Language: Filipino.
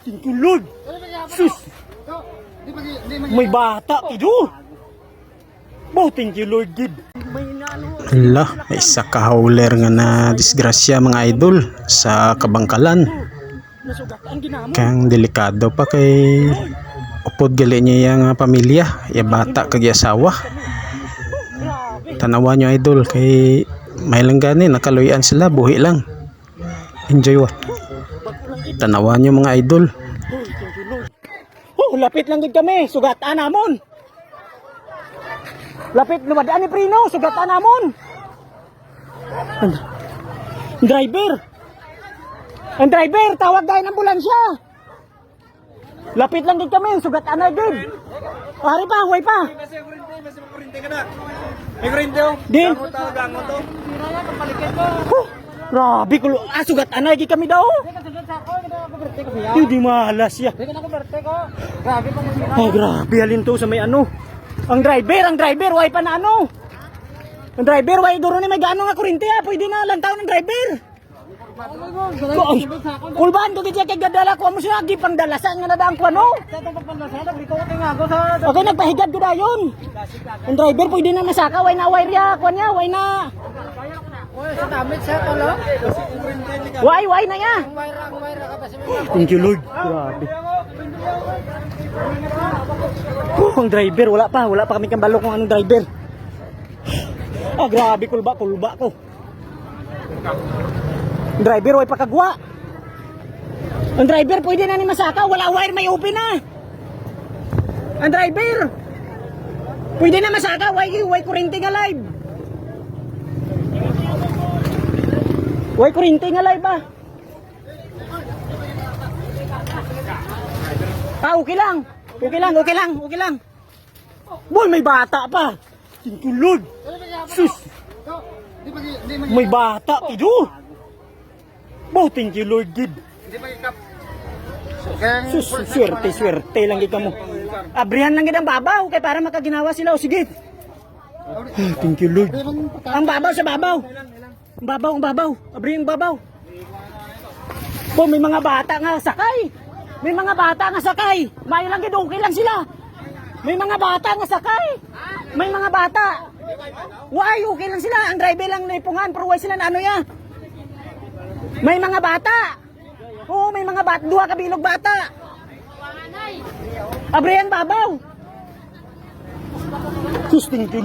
Thank you, Lord. Sus. May bata, tido. Bo, thank you, Lord, gid. Hala, isa ka hauler nga na disgrasya mga idol sa Kabangkalan. Nasugatan ginamo. Kang delikado pa kay upod gali niya nga pamilya, ya bata kag asawa. Tanawan nyo idol kay may lang gani nakaluyan sila, buhi lang. Enjoy what? Tanawan nyo mga idol. Oh, lapit lang gid kami, sugatan namon. Lapit lumadaan ni Prino, sugatan namon. Driver. Ang driver, tawag dahil ng ambulansya. Lapit lang gid kami, sugatan na gid. Pare pa, huway pa. May kurente oh. Din. Gango to. Grabe kulo. Sugatan na gid kami daw. Hindi mahalas ya. Oh, grabe halin to sa may ano. Ang driver, way pa na ano. Ang driver, way duro ni may gaano nga kurente ha. Pwede na lantaw ng driver. Kulban ko gid kay gadala ko mo siya gi pangdalasan nga nadaan ko ano. Okay, nagpahigad ko dayon. Ang driver pwede na masaka, way na wire ya, kuan niya, way na. Way na ya. Thank you, Lord. Grabe. Ang driver, wala pa kami kambalo kung anong driver. Ah, grabe, kulba ko. Ang driver, way pakagwa. Ang driver, pwede na ni masaka, wala wire, may open na. Ang driver, pwede na masaka, way kurente nga live. Way kurente nga live ah. Ah, okay lang. Boy, may bata pa. Tintulod. Sus. May bata, tido. Bo, thank you, Lord, gid. Sus, swerte lang gid kamo. Abrihan lang gid ang babaw, kay para makaginawa sila. O sige. Thank you, Lord. Ang babaw sa babaw. Ang babaw. Abri ang babaw. Bo, may mga bata nga sakay. May lang gid, okay lang sila. May mga bata nga sakay. May mga bata. Why, okay lang sila. Ang driver lang naipungan, pero why sila na ano ya? May mga bata. Oo, may mga bata. Duha ka bilog bata. Abre ang babaw. Sus, thank you.